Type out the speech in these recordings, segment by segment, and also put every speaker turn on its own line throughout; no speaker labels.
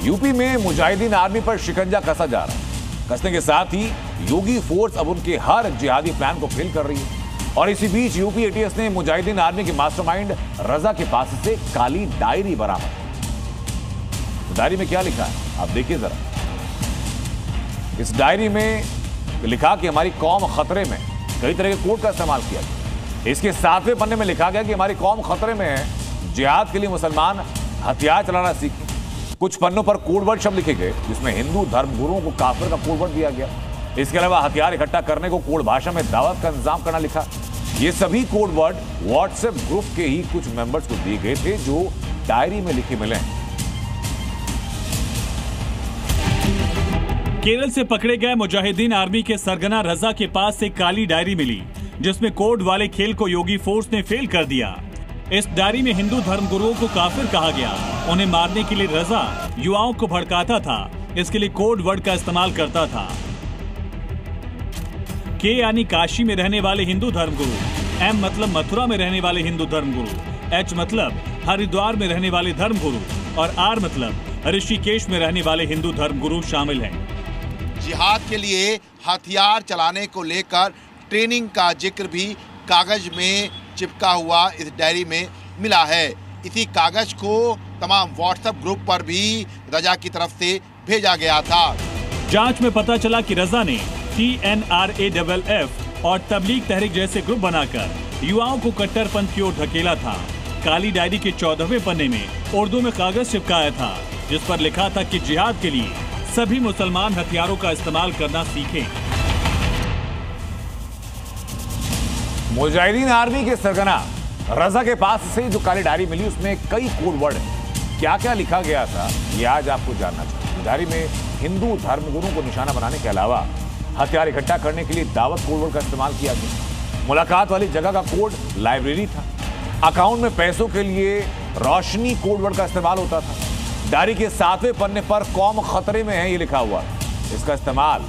UP में Mujahideen army पर शिकंजा कसा जा रहा है। कसने के साथ ही योगी फोर्स अब उनके हर जिहादी प्लान को फेल कर रही है। और इसी बीच यूपी एटीएस ने मुजाहिदीन आर्मी के मास्टरमाइंड रजा के पास से काली डायरी बरामद की। तो डायरी में क्या लिखा है आप देखिए जरा। इस डायरी में लिखा कि हमारी कौम खतरे में, कई तरह के कोड का इस्तेमाल किया गया। इसके 7वें पन्ने में लिखा गया कि हमारी कौम खतरे में है, जिहाद के लिए मुसलमान हथियार चलाना सीखें। कुछ पन्नों पर कोडवर्ड शब्द लिखे गए जिसमें हिंदू धर्मगुरुओं को काफिर का कोडवर्ड दिया गया। इसके अलावा हथियार इकट्ठा करने को कोड भाषा में दावत का इंतजाम करना लिखा। ये सभी कोडवर्ड व्हाट्सएप ग्रुप के ही कुछ मेंबर्स को दिए गए थे जो डायरी में लिखे मिले हैं।
केरल से पकड़े गए मुजाहिदीन आर्मी के सरगना रजा के पास से काली डायरी मिली जिसमें कोड वाले खेल को योगी फोर्स ने फेल कर दिया। इस डायरी में हिंदू धर्मगुरुओं को काफिर कहा गया। उन्हें मारने के लिए रजा युवाओं को भड़काता था, इसके लिए कोड वर्ड का इस्तेमाल करता था। के यानी काशी में रहने वाले हिंदू धर्मगुरु, एम मतलब मथुरा में रहने वाले हिंदू धर्मगुरु, एच मतलब हरिद्वार में रहने वाले धर्मगुरु और आर मतलब ऋषिकेश में रहने वाले हिंदू धर्मगुरु शामिल हैं।
जिहाद के लिए हथियार चलाने को लेकर ट्रेनिंग का जिक्र भी कागज में चिपका हुआ इस डायरी में मिला है। इसी कागज को तमाम व्हाट्सएप ग्रुप पर भी रजा की तरफ से भेजा गया था।
जांच में पता चला कि रजा ने TNRAFF और तबलीग तहरीक जैसे ग्रुप बनाकर युवाओं को कट्टरपंथ की ओर ढकेला था। काली डायरी के 14वें पन्ने में उर्दू में कागज चिपकाया था जिस पर लिखा था कि जिहाद के लिए सभी मुसलमान हथियारों का इस्तेमाल करना सीखें।
मुजाहिदीन आर्मी के सरगना रजा के पास से जो काली डायरी मिली उसमें कई कोड वर्ड हैं। क्या क्या लिखा गया था ये आज आपको जानना चाहिए। डायरी में हिंदू धर्मगुरुओं को निशाना बनाने के अलावा हथियार इकट्ठा करने के लिए दावत कोड वर्ड का इस्तेमाल किया गया। मुलाकात वाली जगह का कोड लाइब्रेरी था। अकाउंट में पैसों के लिए रोशनी कोड वर्ड का इस्तेमाल होता था। डायरी के 7वें पन्ने पर कौम खतरे में है ये लिखा हुआ। इसका इस्तेमाल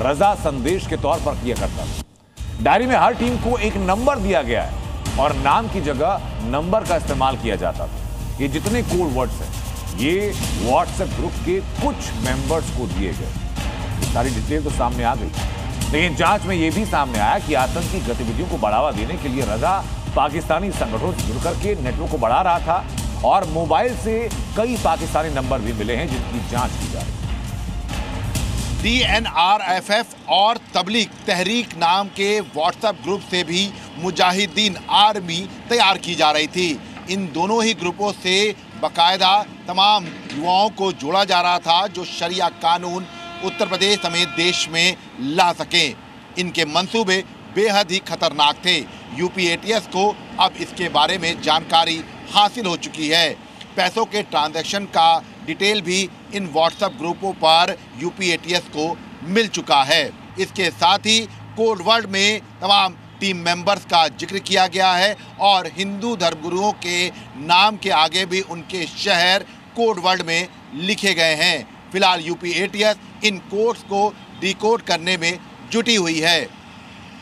रजा संदेश के तौर पर किया करता था। डायरी में हर टीम को एक नंबर दिया गया है और नाम की जगह नंबर का इस्तेमाल किया जाता था। ये जितने कोड वर्ड्स हैं ये व्हाट्सएप ग्रुप के कुछ मेंबर्स को दिए गए। सारी डिटेल तो सामने आ गई, लेकिन जांच में यह भी सामने आया कि आतंकी गतिविधियों को बढ़ावा देने के लिए रजा पाकिस्तानी संगठनों से जुड़कर के नेटवर्क को बढ़ा रहा था और मोबाइल से कई पाकिस्तानी नंबर भी मिले हैं जिनकी जांच की जा रही है।
TNRAFF और तबलीग तहरीक नाम के व्हाट्सएप ग्रुप से भी मुजाहिदीन आर्मी तैयार की जा रही थी। इन दोनों ही ग्रुपों से बाकायदा तमाम युवाओं को जोड़ा जा रहा था जो शरिया कानून उत्तर प्रदेश समेत देश में ला सकें। इनके मंसूबे बेहद ही खतरनाक थे। यूपी एटीएस को अब इसके बारे में जानकारी हासिल हो चुकी है। पैसों के ट्रांजैक्शन का डिटेल भी इन व्हाट्सएप ग्रुपों पर यूपी एटीएस को मिल चुका है। इसके साथ ही कोड वर्ड में तमाम टीम मेंबर्स का जिक्र किया गया है और हिंदू धर्मगुरुओं के नाम के आगे भी उनके शहर कोड वर्ड में लिखे गए हैं। फिलहाल यूपी एटीएस इन कोड्स को डिकोड करने में जुटी हुई है।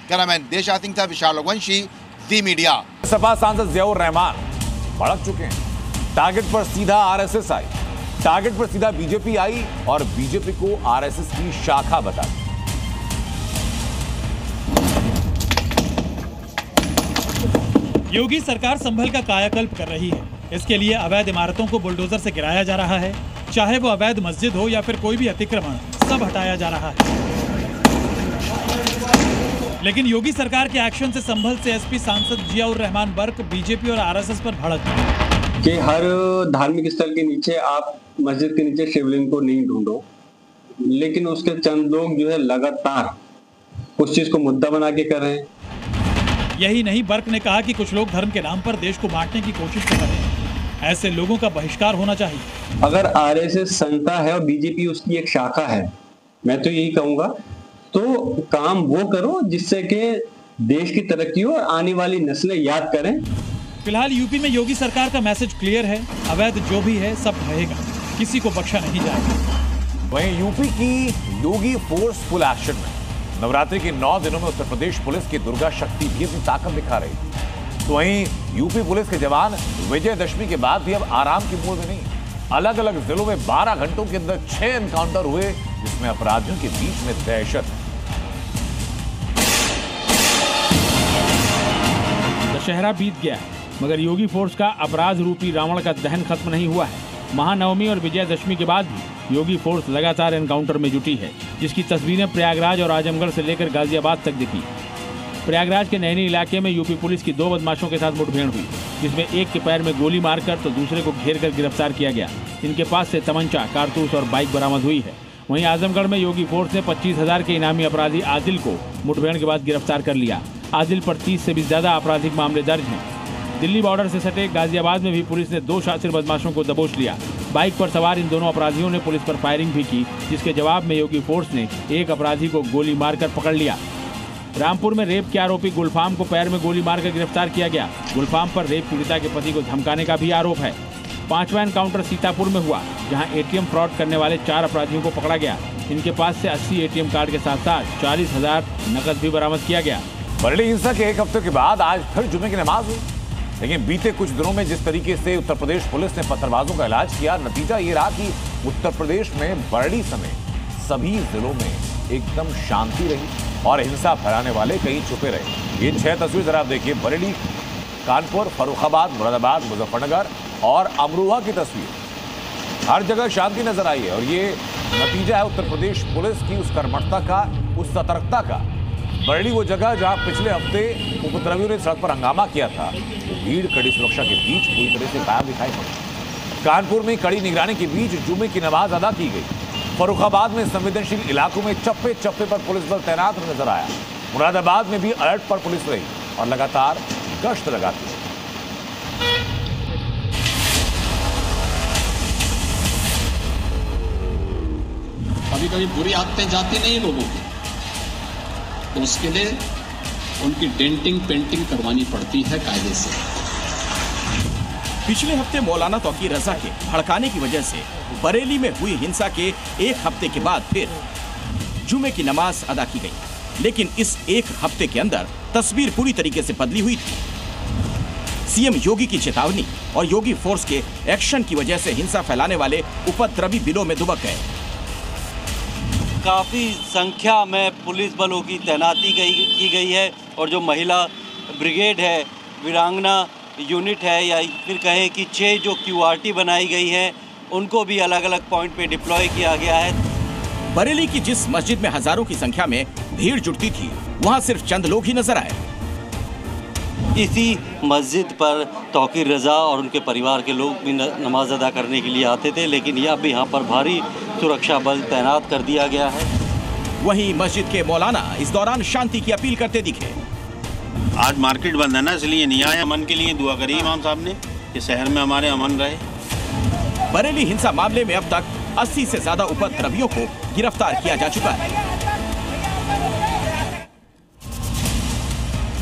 कैमरामैन देशा सिंह था, विशाल रघुवंशी, जी मीडिया।
सपा सांसद जियाउर रहमान भड़क चुके हैं। टारगेट पर सीधा आरएसएस आई, टारगेट पर सीधा बीजेपी आई और बीजेपी को आरएसएस की शाखा बता दी।
योगी सरकार संभल का कायाकल्प कर रही है। इसके लिए अवैध इमारतों को बुलडोजर से गिराया जा रहा है, चाहे वो अवैध मस्जिद हो या फिर कोई भी अतिक्रमण, सब हटाया जा रहा है। लेकिन योगी सरकार के एक्शन से संभल से एसपी सांसद जियाउर रहमान बर्क बीजेपी और आरएसएस पर भड़क गए
कि हर धार्मिक स्थल के नीचे आप मस्जिद के नीचे शिवलिंग को नहीं ढूंढो, लेकिन उसके चंद लोग जो है लगातार उस चीज को मुद्दा बना के कर रहे हैं।
यही नहीं, बर्क ने कहा कि कुछ लोग धर्म के नाम पर देश को बांटने की कोशिश कर रहे हैं। ऐसे लोगों का बहिष्कार होना चाहिए।
अगर आरएसएस संस्था है और बीजेपी उसकी एक शाखा है, मैं तो यही कहूंगा तो काम वो करो जिससे कि देश की तरक्की हो और आने वाली नस्लें याद करें।
फिलहाल यूपी में योगी सरकार का मैसेज क्लियर है, अवैध जो भी है सब रहेगा, किसी को बख्शा नहीं जाएगा।
वहीं यूपी की योगी फोर्स फुल एक्शन में। नवरात्रि के 9 दिनों में उत्तर प्रदेश पुलिस की दुर्गा शक्ति भी अपनी ताकत दिखा रही थी। तो वहीं यूपी पुलिस के जवान विजयदशमी के बाद भी अब आराम की मूड में नहीं। अलग अलग जिलों में 12 घंटों के अंदर 6 एनकाउंटर हुए, जिसमें अपराधियों के बीच में दहशत।
दशहरा बीत गया है, मगर योगी फोर्स का अपराध रूपी रावण का दहन खत्म नहीं हुआ है। महानवमी और विजयदशमी के बाद भी योगी फोर्स लगातार एनकाउंटर में जुटी है, जिसकी तस्वीरें प्रयागराज और आजमगढ़ से लेकर गाजियाबाद तक दिखी। प्रयागराज के नैनी इलाके में यूपी पुलिस की 2 बदमाशों के साथ मुठभेड़ हुई, जिसमें एक के पैर में गोली मारकर तो दूसरे को घेर कर गिरफ्तार किया गया। इनके पास से तमंचा, कारतूस और बाइक बरामद हुई है। वहीं आजमगढ़ में योगी फोर्स ने 25,000 के इनामी अपराधी आदिल को मुठभेड़ के बाद गिरफ्तार कर लिया। आदिल पर 30 से भी ज्यादा आपराधिक मामले दर्ज हैं। दिल्ली बॉर्डर से सटे गाजियाबाद में भी पुलिस ने 2 शातिर बदमाशों को दबोच लिया। बाइक पर सवार इन दोनों अपराधियों ने पुलिस पर फायरिंग भी की, जिसके जवाब में योगी फोर्स ने एक अपराधी को गोली मारकर पकड़ लिया। रामपुर में रेप के आरोपी गुलफाम को पैर में गोली मारकर गिरफ्तार किया गया। गुलफाम पर रेप पीड़िता के पति को धमकाने का भी आरोप है। 5वां एनकाउंटर सीतापुर में हुआ, जहां एटीएम फ्रॉड करने वाले 4 अपराधियों को पकड़ा गया। इनके पास से 80 एटीएम कार्ड के साथ साथ 40,000 नकद भी बरामद किया गया।
बरेली हिंसा के एक हफ्ते के बाद आज फिर जुमे की नमाज हुई, लेकिन बीते कुछ दिनों में जिस तरीके से उत्तर प्रदेश पुलिस ने पत्थरबाजों का इलाज किया, नतीजा ये रहा कि उत्तर प्रदेश में बरेली समेत सभी जिलों में एकदम शांति रही और हिंसा फैलाने वाले कहीं छुपे रहे। ये 6 तस्वीर जरा आप देखिए, बरेली, कानपुर, फर्रुखाबाद, मुरादाबाद, मुजफ्फरनगर और अमरोहा की तस्वीर। हर जगह शांति नजर आई है और ये नतीजा है उत्तर प्रदेश पुलिस की उस कर्मठता का, उस सतर्कता का। बरेली वो जगह जहां पिछले हफ्ते उपद्रवियों ने सड़क पर हंगामा किया था, भीड़ कड़ी सुरक्षा के बीच पूरी तरह से गायब दिखाई पड़ी। कानपुर में कड़ी निगरानी के बीच जुमे की नमाज अदा की गई। फर्रुखाबाद में संवेदनशील इलाकों में चप्पे चप्पे पर पुलिस बल तैनात नजर आया। मुरादाबाद में भी अलर्ट पर पुलिस रही और लगातार गश्त लगाती है।
कभी कभी बुरी आदतें जाती नहीं लोगों की, तो उसके लिए उनकी डेंटिंग पेंटिंग करवानी पड़ती है कायदे से।
पिछले हफ्ते मौलाना तौकीर रजा के भड़काने की वजह से बरेली में हुई हिंसा के एक हफ्ते के बाद फिर जुमे की नमाज अदा की गई, लेकिन इस एक हफ्ते के अंदर तस्वीर पूरी तरीके से बदली हुई थी। सीएम योगी की चेतावनी और योगी फोर्स के एक्शन की वजह से हिंसा फैलाने वाले उपद्रवी बिलों में दुबक गए।
काफ़ी संख्या में पुलिस बलों की तैनाती की गई है और जो महिला ब्रिगेड है, वीरांगना यूनिट है, या फिर कहें कि 6 जो QRT बनाई गई है, उनको भी अलग अलग पॉइंट पे डिप्लॉय किया गया है।
बरेली की जिस मस्जिद में हजारों की संख्या में भीड़ जुटती थी, वहां सिर्फ चंद लोग ही नजर आए।
इसी मस्जिद पर तौकीर रजा और उनके परिवार के लोग भी नमाज अदा करने के लिए आते थे, लेकिन यह अब यहाँ पर भारी सुरक्षा बल तैनात कर दिया गया है।
वहीं मस्जिद के मौलाना इस दौरान शांति की अपील करते दिखे।
आज मार्केट बंद है ना, इसलिए नहीं आए। अमन के लिए दुआ करी इमाम साहब ने कि शहर में हमारे अमन रहे।
बरेली हिंसा मामले में अब तक 80 से ज्यादा उपद्रवियों को गिरफ्तार किया जा चुका है।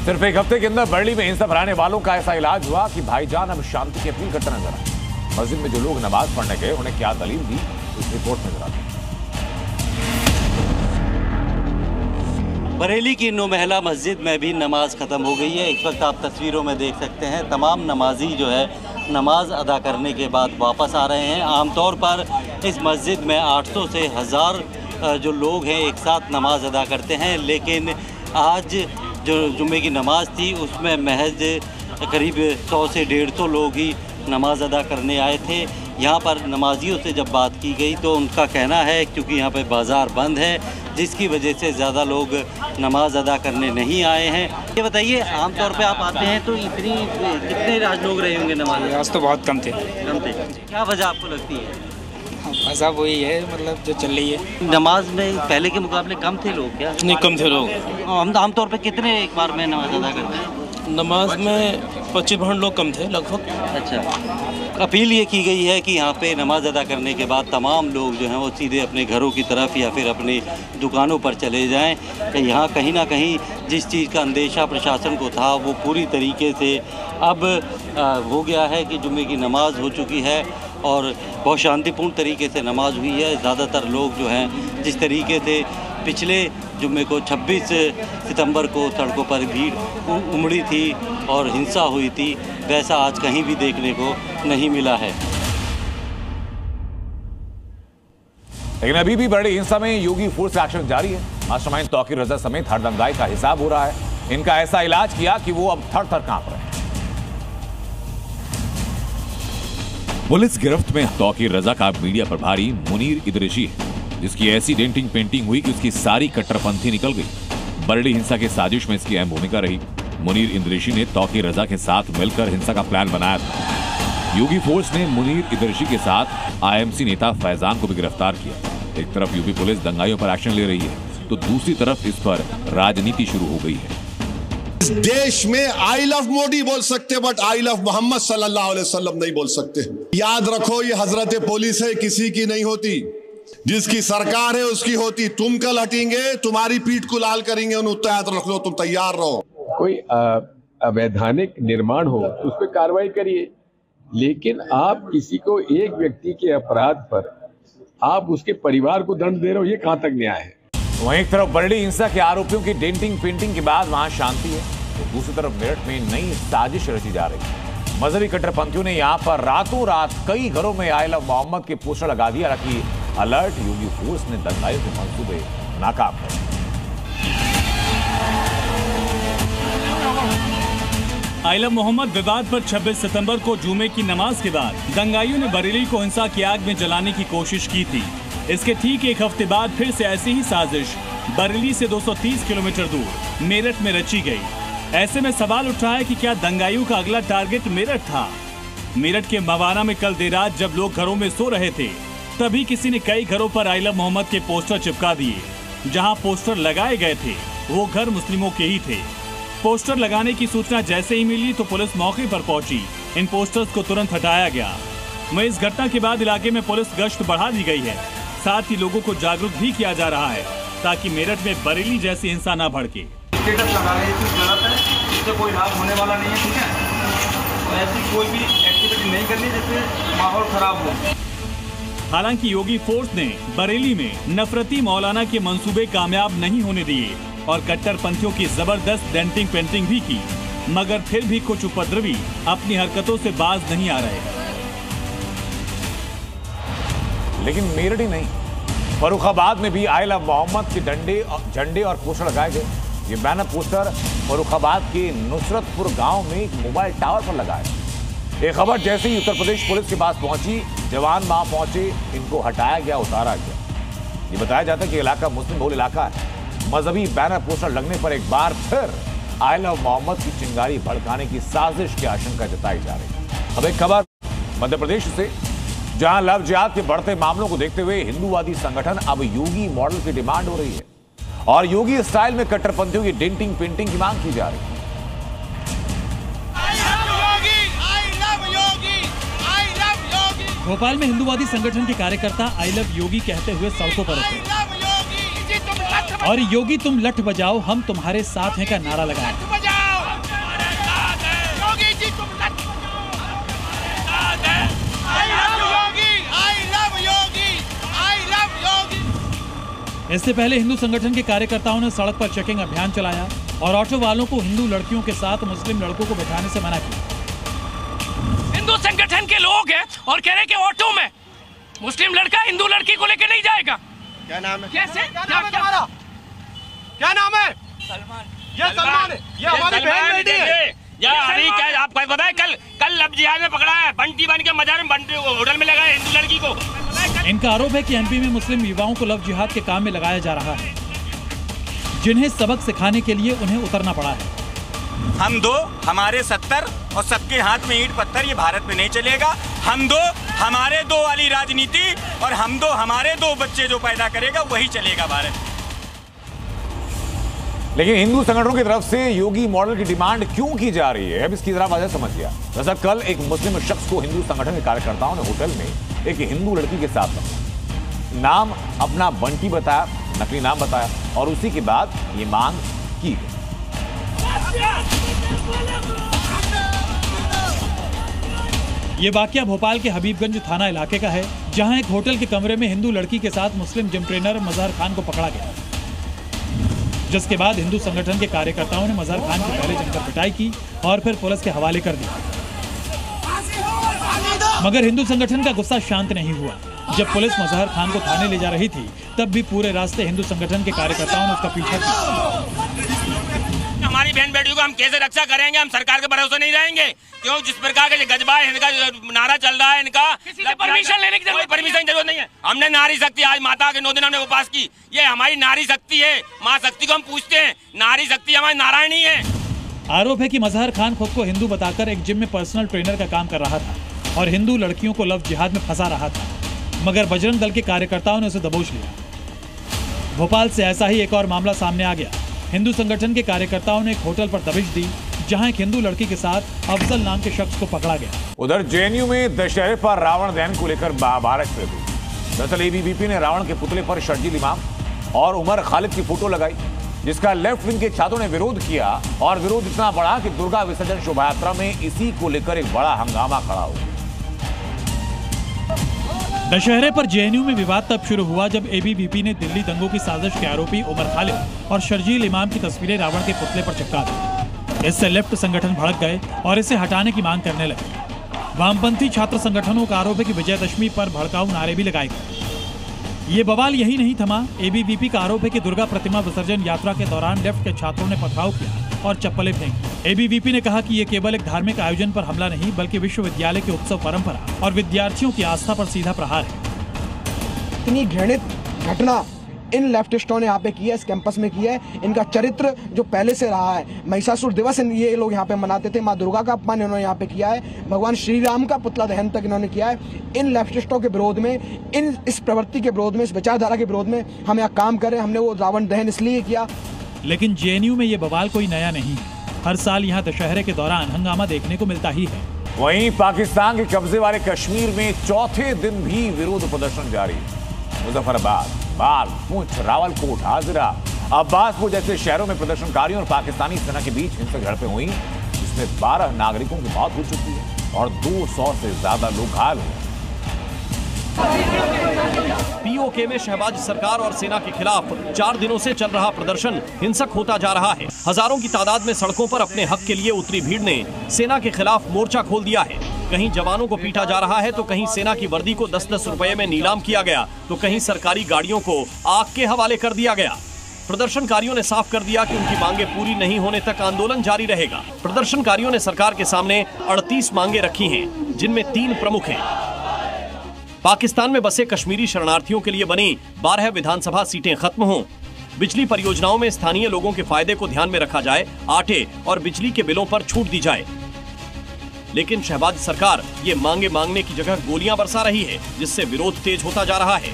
सिर्फ एक हफ्ते के अंदर बरेली में हिंसा फैलाने वालों का ऐसा इलाज हुआ कि भाईजान अब शांति की अपील करते नजर आए। मस्जिद में जो लोग नमाज पढ़ने गए, उन्हें क्या दलील दी, इस रिपोर्ट में नजर आती है।
बरेली की 9 महला मस्जिद में भी नमाज ख़त्म हो गई है। इस वक्त आप तस्वीरों में देख सकते हैं, तमाम नमाजी जो है नमाज अदा करने के बाद वापस आ रहे हैं। आमतौर पर इस मस्जिद में 800 से 1000 जो लोग हैं एक साथ नमाज अदा करते हैं, लेकिन आज जो जुम्मे की नमाज थी उसमें महज करीब 100 से 150 लोग ही नमाज अदा करने आए थे। यहाँ पर नमाजियों से जब बात की गई तो उनका कहना है क्योंकि यहाँ पे बाज़ार बंद है, जिसकी वजह से ज़्यादा लोग नमाज अदा करने नहीं आए हैं। ये बताइए, आमतौर पे आप आते हैं तो कितने आज लोग रहे होंगे नमाज?
आज तो बहुत कम थे।
क्या वजह आपको लगती है?
वजह वही है, मतलब जो चल रही है।
नमाज में पहले के मुकाबले कम थे लोग क्या?
नहीं, कम थे लोग।
आमतौर पे कितने एक बार में नमाज अदा करते हैं?
नमाज में 25% लोग कम थे लगभग।
अच्छा, अपील ये की गई है कि यहाँ पे नमाज अदा करने के बाद तमाम लोग जो हैं वो सीधे अपने घरों की तरफ या फिर अपनी दुकानों पर चले जाएं। यहाँ कहीं ना कहीं जिस चीज़ का अंदेशा प्रशासन को था वो पूरी तरीके से अब हो गया है कि जुम्मे की नमाज हो चुकी है और बहुत शांतिपूर्ण तरीके से नमाज हुई है। ज़्यादातर लोग जो हैं जिस तरीके से पिछले जुम्मे को 26 सितंबर को सड़कों पर भीड़ उमड़ी थी और हिंसा हुई थी, वैसा आज कहीं भी देखने को नहीं मिला है।
लेकिन अभी भी बड़ी हिंसा में योगी फोर्स का एक्शन जारी है। मास्टरमाइंड तौकीर रजा समेत हर दंगाई का हिसाब हो रहा है। इनका ऐसा इलाज किया कि वो अब थर थर कांप रहे हैं। पुलिस गिरफ्त में तौकीर रजा का मीडिया प्रभारी मुनीर इदरिशी है, जिसकी ऐसी डेंटिंग पेंटिंग हुई कि उसकी सारी कट्टरपंथी निकल गई। बरड़ी हिंसा की साजिश में इसकी अहम भूमिका रही। मुनीर इदरिशी ने तौकीर रजा के साथ मिलकर हिंसा का प्लान बनाया था। योगी फोर्स ने मुनीर इदरिशी के साथ आईएमसी नेता फैजान को भी गिरफ्तार किया। एक तरफ यूपी पुलिस दंगाइयों पर एक्शन ले रही है, तो दूसरी तरफ इस पर राजनीति शुरू हो गई है।
इस देश में आई लव मोदी बोल सकते, बट आई लव मोहम्मद सल्लल्लाहु अलैहि वसल्लम नहीं बोल सकते। याद रखो, ये हजरत पुलिस है, किसी की नहीं होती। जिसकी सरकार है उसकी होती। तुम कल हटेंगे, तुम्हारी पीठ को लाल करेंगे, उन्हें याद रख लो, तुम तैयार रहो।
कोई अवैधानिक निर्माण हो तो उस पर कार्रवाई करिए, लेकिन आप किसी को एक व्यक्ति के अपराध पर आप उसके परिवार को दंड दे रहे हो, ये कहां तक न्याय है।
वहीं एक तरफ बरड़ी हिंसा के आरोपियों की डेंटिंग पेंटिंग के बाद वहां शांति है, तो दूसरी तरफ मेरठ में नई साजिश रची जा रही है। मजहबी कट्टरपंथियों ने यहां पर रातों रात कई घरों में आई लव मोहम्मद के पोस्टर लगा दिया। रखी अलर्ट, योगी फोर्स ने दंगाइयों के मंसूबे नाकाम कर दिए।
आई लव मोहम्मद विवाद पर 26 सितंबर को जुमे की नमाज के बाद दंगाइयों ने बरेली को हिंसा की आग में जलाने की कोशिश की थी। इसके ठीक एक हफ्ते बाद फिर से ऐसी ही साजिश बरेली से 230 किलोमीटर दूर मेरठ में रची गई। ऐसे में सवाल उठ रहा है कि क्या दंगाइयों का अगला टारगेट मेरठ था। मेरठ के मवाना में कल देर रात जब लोग घरों में सो रहे थे, तभी किसी ने कई घरों पर आई लव मोहम्मद के पोस्टर चिपका दिए। जहां पोस्टर लगाए गए थे वो घर मुस्लिमों के ही थे। पोस्टर लगाने की सूचना जैसे ही मिली तो पुलिस मौके पर पहुंची। इन पोस्टर्स को तुरंत हटाया गया। वहीं इस घटना के बाद इलाके में पुलिस गश्त बढ़ा दी गई है। साथ ही लोगों को जागरूक भी किया जा रहा है ताकि मेरठ में बरेली जैसी हिंसा न भड़के।
स्टेटस लगा रहे हैं, गलत है, इससे कोई लाभ होने वाला नहीं है, ठीक है। तो ऐसी कोई भी एक्टिविटी नहीं करनी जिससे माहौल खराब हो।
हालांकि योगी फोर्स ने बरेली में नफरती मौलाना के मंसूबे कामयाब नहीं होने दिए और कट्टरपंथियों की जबरदस्त डेंटिंग पेंटिंग भी की, मगर फिर भी कुछ उपद्रवी अपनी हरकतों से बाज नहीं आ रहे।
लेकिन मेरठ ही नहीं, फर्रुखाबाद में भी आई लव मोहम्मद के झंडे और पोस्टर लगाए गए। ये बैनर पोस्टर फर्रुखाबाद के नुसरतपुर गांव में एक मोबाइल टावर पर लगा है। ये खबर जैसे ही उत्तर प्रदेश पुलिस के पास पहुंची, जवान वहां पहुंचे, इनको हटाया गया, उतारा गया। ये बताया जाता है कि इलाका मुस्लिम बहुल इलाका है। मजहबी बैनर पोस्टर लगने पर एक बार फिर आई लव मोहम्मद की चिंगारी भड़काने की साजिश की आशंका जताई जा रही है। अब एक खबर मध्य प्रदेश से, जहां लव जिहाद के बढ़ते मामलों को देखते हुए हिंदूवादी संगठन अब योगी मॉडल की डिमांड हो रही है और योगी स्टाइल में कट्टरपंथियों की डेंटिंग पेंटिंग की मांग की जा रही है।
भोपाल में हिंदूवादी संगठन के कार्यकर्ता आई लव योगी कहते हुए सड़कों पर उतरे और योगी तुम लठ बजाओ, हम तुम्हारे साथ हैं का नारा लगाया। इससे पहले हिंदू संगठन के कार्यकर्ताओं ने सड़क पर चेकिंग अभियान चलाया और ऑटो वालों को हिंदू लड़कियों के साथ मुस्लिम लड़कों को बैठाने से मना किया।
हिंदू संगठन के लोग हैं और कह रहे कि ऑटो में मुस्लिम लड़का हिंदू लड़की को लेकर नहीं जाएगा।
क्या नाम है?
कैसे?
क्या नाम है?
सलमान।
ये सलमान है, ये हमारी बहन बेटी है।
अभी क्या आपको पता है, कल लव जिहाद में पकड़ा है, बंटी बन के मजार में होटल में लगा है हिंदू लड़की को।
इनका आरोप है कि एमपी में मुस्लिम युवाओं को लव जिहाद के काम में लगाया जा रहा है, जिन्हें सबक सिखाने के लिए उन्हें उतरना पड़ा है।
हम दो हमारे 70 और सबके हाथ में ईंट पत्थर, ये भारत में नहीं चलेगा। हम दो हमारे दो वाली राजनीति और हम दो हमारे दो बच्चे जो पैदा करेगा वही चलेगा भारत।
लेकिन हिंदू संगठनों की तरफ से योगी मॉडल की डिमांड क्यों की जा रही है, अब इसकी जरा वजह समझ गया। दरअसल कल एक मुस्लिम शख्स को हिंदू संगठन के कार्यकर्ताओं ने होटल में एक हिंदू लड़की के साथ रखा, नाम अपना बंटी बताया, नकली नाम बताया और उसी के बाद ये मांग की गई।
ये वाकया भोपाल के हबीबगंज थाना इलाके का है, जहां एक होटल के कमरे में हिंदू लड़की के साथ मुस्लिम जिम ट्रेनर मजहर खान को पकड़ा गया, जिसके बाद हिंदू संगठन के कार्यकर्ताओं ने मजहर खान की पहले जमकर पिटाई की और फिर पुलिस के हवाले कर दिया। मगर हिंदू संगठन का गुस्सा शांत नहीं हुआ। जब पुलिस मजहर खान को थाने ले जा रही थी तब भी पूरे रास्ते हिंदू संगठन के कार्यकर्ताओं ने उसका पीछा किया।
हमारी बहन बेटियों को हम कैसे रक्षा करेंगे? हम सरकार के भरोसे नहीं रहेंगे। क्यों? जिस प्रकार का गजबा है, इनका नारा चल रहा है, इनका
परमिशन लेने की
जरूरत नहीं है। हमने नारी शक्ति आज माता के 9 दिन हमने उपवास की। ये हमारी नारी शक्ति है। माँ शक्ति को हम पूछते हैं। नारी शक्ति हमारी नारायणी है।
आरोप है कि मजहर खान खुद को हिंदू बताकर एक जिम में पर्सनल ट्रेनर का काम कर रहा था और हिंदू लड़कियों को लव जिहाद में फंसा रहा था, मगर बजरंग दल के कार्यकर्ताओं ने उसे दबोच लिया। भोपाल से ऐसा ही एक और मामला सामने आ गया। हिंदू संगठन के कार्यकर्ताओं ने एक होटल पर दबिश दी जहां एक हिंदू लड़की के साथ अफजल नाम के शख्स को पकड़ा गया।
उधर जेएनयू में दशहरे पर रावण दहन को लेकर बाबारक से हुई। दरअसल एबीवीपी ने रावण के पुतले पर शर्जील इमाम और उमर खालिद की फोटो लगाई, जिसका लेफ्ट विंग के छात्रों ने विरोध किया और विरोध इतना बढ़ा कि दुर्गा विसर्जन शोभा यात्रा में इसी को लेकर एक बड़ा हंगामा खड़ा हो गया।
दशहरे पर जेएनयू में विवाद तब शुरू हुआ जब एबीवीपी ने दिल्ली दंगों की साजिश के आरोपी उमर खालिद और शर्जील इमाम की तस्वीरें रावण के पुतले पर चिपका दी। इससे लेफ्ट संगठन भड़क गए और इसे हटाने की मांग करने लगे। वामपंथी छात्र संगठनों का आरोप है कि विजयदशमी पर भड़काऊ नारे भी लगाए गए। ये बवाल यही नहीं थमा। एबीवीपी का आरोप है कि दुर्गा प्रतिमा विसर्जन यात्रा के दौरान लेफ्ट के छात्रों ने पथराव किया और चप्पलें फेंकी। एबीवीपी ने कहा कि ये केवल एक धार्मिक आयोजन पर हमला नहीं बल्कि विश्वविद्यालय की उत्सव परंपरा और विद्यार्थियों की आस्था पर सीधा प्रहार है।
इतनी घृणित घटना इन लेफ्टिस्टों ने यहाँ पे किया है, इस कैंपस में किया है। इनका चरित्र जो पहले से रहा है, महिषासुर दिवस ये लोग यहाँ पे मनाते थे, माँ दुर्गा का अपमान इन्होंने यहाँ पे किया है, भगवान श्री राम का पुतला दहन तक इन्होंने किया है। इन लेफ्टिस्टों के विरोध में, इस प्रवृत्ति के विरोध में, इस विचारधारा के विरोध में हम यहाँ काम कर रहे हैं। हमने वो रावण दहन इसलिए किया।
लेकिन जेएनयू में ये बवाल कोई नया नहीं है। हर साल यहाँ दशहरे के दौरान हंगामा देखने को मिलता ही है।
वहीं पाकिस्तान के कब्जे वाले कश्मीर में चौथे दिन भी विरोध प्रदर्शन जारी है। मुजफ्फराबाद, बाग, पुंछ, रावलकोट, हाजिरा, अब्बासपुर जैसे शहरों में प्रदर्शनकारियों और पाकिस्तानी सेना के बीच हिंसक झड़पें हुई, जिसमें 12 नागरिकों की मौत हो चुकी है और 200 से ज्यादा लोग घायल हुए।
पीओके में शहबाज सरकार और सेना के खिलाफ 4 दिनों से चल रहा प्रदर्शन हिंसक होता जा रहा है। हजारों की तादाद में सड़कों पर अपने हक के लिए उतरी भीड़ ने सेना के खिलाफ मोर्चा खोल दिया है। कहीं जवानों को पीटा जा रहा है तो कहीं सेना की वर्दी को 10-10 रुपए में नीलाम किया गया तो कहीं सरकारी गाड़ियों को आग के हवाले कर दिया गया। प्रदर्शनकारियों ने साफ कर दिया कि उनकी मांगे पूरी नहीं होने तक आंदोलन जारी रहेगा। प्रदर्शनकारियों ने सरकार के सामने 38 मांगे रखी हैं, जिनमें 3 प्रमुख हैं। पाकिस्तान में बसे कश्मीरी शरणार्थियों के लिए बनी 12 विधानसभा सीटें खत्म हों, बिजली परियोजनाओं में स्थानीय लोगों के फायदे को ध्यान में रखा जाए, आटे और बिजली के बिलों पर छूट दी जाए। लेकिन शहबाज सरकार ये मांगे मांगने की जगह गोलियां बरसा रही है, जिससे विरोध तेज होता जा रहा है।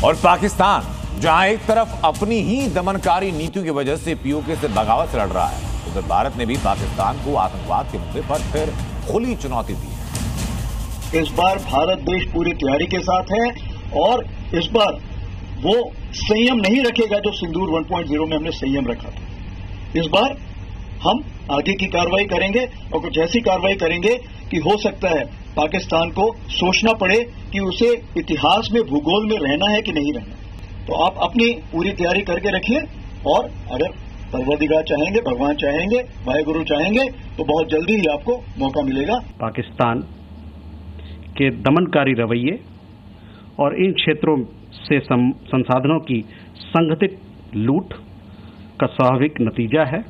और पाकिस्तान जहां एक तरफ अपनी ही दमनकारी नीतियों की वजह से पीओके से बगावत से लड़ रहा है, उधर भारत ने भी पाकिस्तान को आतंकवाद के मुद्दे पर फिर खुली चुनौती दी है।
इस बार भारत देश पूरी तैयारी के साथ है और इस बार वो संयम नहीं रखेगा जो सिंदूर 1.0 में हमने संयम रखा था। इस बार हम आगे की कार्रवाई करेंगे और कुछ ऐसी कार्रवाई करेंगे कि हो सकता है पाकिस्तान को सोचना पड़े कि उसे इतिहास में, भूगोल में रहना है कि नहीं रहना। तो आप अपनी पूरी तैयारी करके रखिए और अगर परवरदिगार चाहेंगे, भगवान चाहेंगे, वाहेगुरु चाहेंगे तो बहुत जल्दी ही आपको मौका मिलेगा।
पाकिस्तान के दमनकारी रवैये और इन क्षेत्रों से संसाधनों की संगठित लूट का स्वाभाविक नतीजा है